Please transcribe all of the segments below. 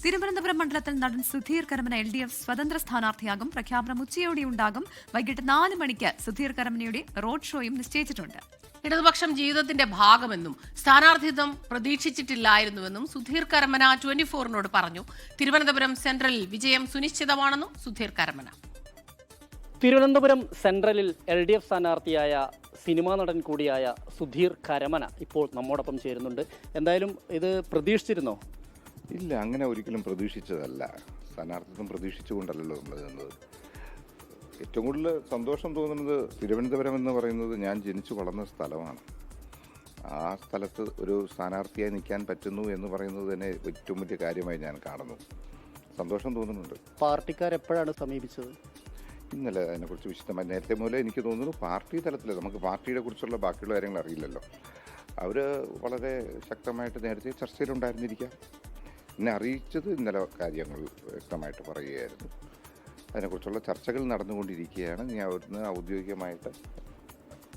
തിരുവനന്തപുരം മണ്ഡലത്തിൽ നടൻ സുധീർ കരമന LDF സ്വതന്ത്ര സ്ഥാനാർത്ഥിയാകും. പ്രഖ്യാപനം ഉച്ചയോടെയുണ്ടാകും. വൈകിട്ട് 4 മണിക്ക് സുധീർ കരമനയുടെ റോഡ് ഷോയും നിശ്ചയിച്ചിട്ടുണ്ട്. ഇടതുപക്ഷം ജീവിതത്തിന്റെ ഭാഗമെന്നും സ്ഥാനാർത്ഥിത്വം പ്രതീക്ഷിച്ചിട്ടില്ലായിരുന്നുവെന്നും സുധീർ കരമന 24-നോട് പറഞ്ഞു. തിരുവനന്തപുരം സെൻട്രലിൽ വിജയം സുനിശ്ചിതമാണെന്നും സുധീർ കരമന. തിരുവനന്തപുരം സെൻട്രലിൽ LDF സ്ഥാനാർത്ഥിയായ സിനിമാ നടൻ കൂടിയായ സുധീർ കരമന ഇപ്പോൾ നമ്മോടൊപ്പം ചേരുന്നുണ്ട്. എന്തായാലും ഇത് പ്രതീക്ഷിച്ചിരുന്നോ? ഇല്ല, അങ്ങനെ ഒരിക്കലും പ്രതീക്ഷിച്ചതല്ല. സ്ഥാനാർത്ഥിത്വം പ്രതീക്ഷിച്ചുകൊണ്ടല്ലോ നമ്മൾ നിന്നത്. ഏറ്റവും കൂടുതൽ സന്തോഷം തോന്നുന്നത് തിരുവനന്തപുരം എന്ന് പറയുന്നത് ഞാൻ ജനിച്ചു വളർന്ന സ്ഥലമാണ്. ആ സ്ഥലത്ത് ഒരു സ്ഥാനാർത്ഥിയായി നിൽക്കാൻ പറ്റുന്നു എന്ന് പറയുന്നത് തന്നെ ഏറ്റവും വലിയ കാര്യമായി ഞാൻ കാണുന്നു. സന്തോഷം തോന്നുന്നുണ്ട്. പാർട്ടിക്കാരെപ്പോഴാണ് സമീപിച്ചത്? ഇന്നലെ അതിനെക്കുറിച്ച് വിശദമായി നേരത്തെ മുതലേ എനിക്ക് തോന്നുന്നു പാർട്ടി തലത്തിൽ നമുക്ക് പാർട്ടിയെ കുറിച്ചുള്ള ബാക്കിയുള്ള കാര്യങ്ങൾ അറിയില്ലല്ലോ. അവർ വളരെ ശക്തമായിട്ട് നേരത്തെ ചർച്ചയിലുണ്ടായിരുന്നിരിക്കാം. എന്നെ അറിയിച്ചത് ഇന്നലെ കാര്യങ്ങൾ വ്യക്തമായിട്ട് പറയുകയായിരുന്നു. അതിനെക്കുറിച്ചുള്ള ചർച്ചകൾ നടന്നുകൊണ്ടിരിക്കുകയാണ്. ഞാൻ അവിടുന്ന് ഔദ്യോഗികമായിട്ട്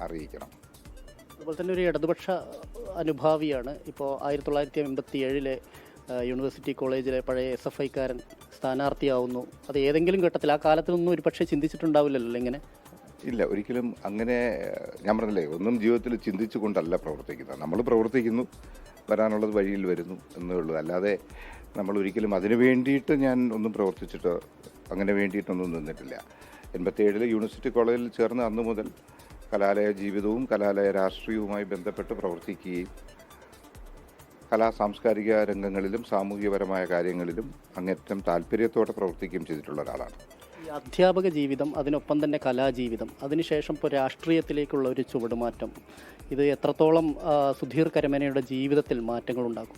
അറിയിക്കണം. അതുപോലെ തന്നെ ഒരു ഇടതുപക്ഷ അനുഭാവിയാണ്. ഇപ്പോൾ 1987 യൂണിവേഴ്സിറ്റി കോളേജിലെ പഴയ SFIക്കാരൻ സ്ഥാനാർത്ഥിയാവുന്നു. അത് ഏതെങ്കിലും ഘട്ടത്തിൽ ആ കാലത്തൊന്നും ഒരു പക്ഷേ ചിന്തിച്ചിട്ടുണ്ടാവില്ലല്ലോ ഇങ്ങനെ? ഇല്ല, ഒരിക്കലും അങ്ങനെ. ഞാൻ പറഞ്ഞില്ലേ, ഒന്നും ജീവിതത്തിൽ ചിന്തിച്ചു കൊണ്ടല്ല പ്രവർത്തിക്കുന്നത്. നമ്മൾ പ്രവർത്തിക്കുന്നു, വരാനുള്ളത് വഴിയിൽ വരുന്നു എന്നേ ഉള്ളൂ. അല്ലാതെ നമ്മൾ ഒരിക്കലും അതിനു വേണ്ടിയിട്ട് ഞാൻ ഒന്നും പ്രവർത്തിച്ചിട്ടോ അങ്ങനെ വേണ്ടിയിട്ടൊന്നും നിന്നിട്ടില്ല. 87 യൂണിവേഴ്സിറ്റി കോളേജിൽ ചേർന്ന അന്നു മുതൽ കലാലയ ജീവിതവും കലാലയ രാഷ്ട്രീയവുമായി ബന്ധപ്പെട്ട് പ്രവർത്തിക്കുകയും സാംസ്കാരിക രംഗങ്ങളിലും സാമൂഹികപരമായ കാര്യങ്ങളിലും അങ്ങേറ്റം താല്പര്യത്തോടെ പ്രവർത്തിക്കുകയും ചെയ്തിട്ടുള്ള ഒരാളാണ്. ഈ അധ്യാപക ജീവിതം, അതിനൊപ്പം തന്നെ കലാജീവിതം, അതിനുശേഷം ഇപ്പോൾ രാഷ്ട്രീയത്തിലേക്കുള്ള ഒരു ചുവടുമാറ്റം, ഇത് എത്രത്തോളം സുധീർ കരമനയുടെ ജീവിതത്തിൽ മാറ്റങ്ങൾ ഉണ്ടാക്കും?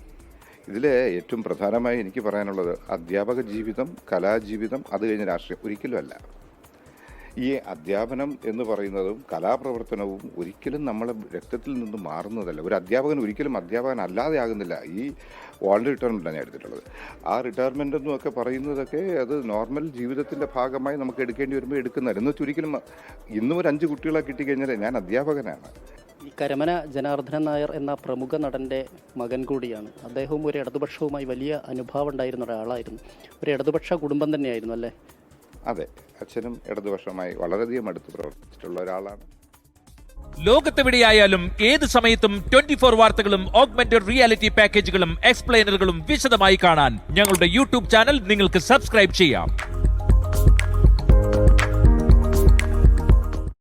ഇതിൽ ഏറ്റവും പ്രധാനമായി എനിക്ക് പറയാനുള്ളത് അധ്യാപക ജീവിതം, കലാജീവിതം, അത് കഴിഞ്ഞ് രാഷ്ട്രീയം ഒരിക്കലും അല്ല. ഈ അധ്യാപനം എന്ന് പറയുന്നതും കലാപ്രവർത്തനവും ഒരിക്കലും നമ്മളെ രക്തത്തിൽ നിന്ന് മാറുന്നതല്ല. ഒരു അധ്യാപകൻ ഒരിക്കലും അധ്യാപകൻ അല്ലാതെ ആകുന്നില്ല. ഈ വോളണ്ടറി റിട്ടയർമെൻറ്റാണ് ഞാൻ എടുത്തിട്ടുള്ളത്. ആ റിട്ടയർമെൻ്റ് എന്നൊക്കെ പറയുന്നതൊക്കെ അത് നോർമൽ ജീവിതത്തിൻ്റെ ഭാഗമായി നമുക്ക് എടുക്കേണ്ടി വരുമ്പോൾ എടുക്കുന്നതല്ല. എന്ന് വെച്ചാൽ ഒരിക്കലും ഇന്നും ഒരു 5 കുട്ടികളെ കിട്ടിക്കഴിഞ്ഞാൽ ഞാൻ അധ്യാപകനാണ്. ഈ കരമന ജനാർദ്ദനൻ നായർ എന്ന പ്രമുഖ നടൻ്റെ മകൻ കൂടിയാണ്. അദ്ദേഹവും ഒരു ഇടതുപക്ഷവുമായി വലിയ അനുഭാവം ഉണ്ടായിരുന്ന ഒരാളായിരുന്നു. ഒരു ഇടതുപക്ഷ കുടുംബം തന്നെയായിരുന്നു അല്ലേ? അതെ, അച്ഛനും ഇടതുപക്ഷമായി വളരെയധികം അടുത്ത് പ്രവർത്തിച്ചിട്ടുള്ള ഒരാളാണ്. ലോകത്തെവിടെയായാലും ഏത് സമയത്തും 24 വാർത്തകളും ഓഗ്മെന്റഡ് റിയാലിറ്റി പാക്കേജുകളും എക്സ്പ്ലെയിനറുകളും വിശദമായി കാണാൻ ഞങ്ങളുടെ YouTube ചാനൽ നിങ്ങൾക്ക് സബ്സ്ക്രൈബ് ചെയ്യാം.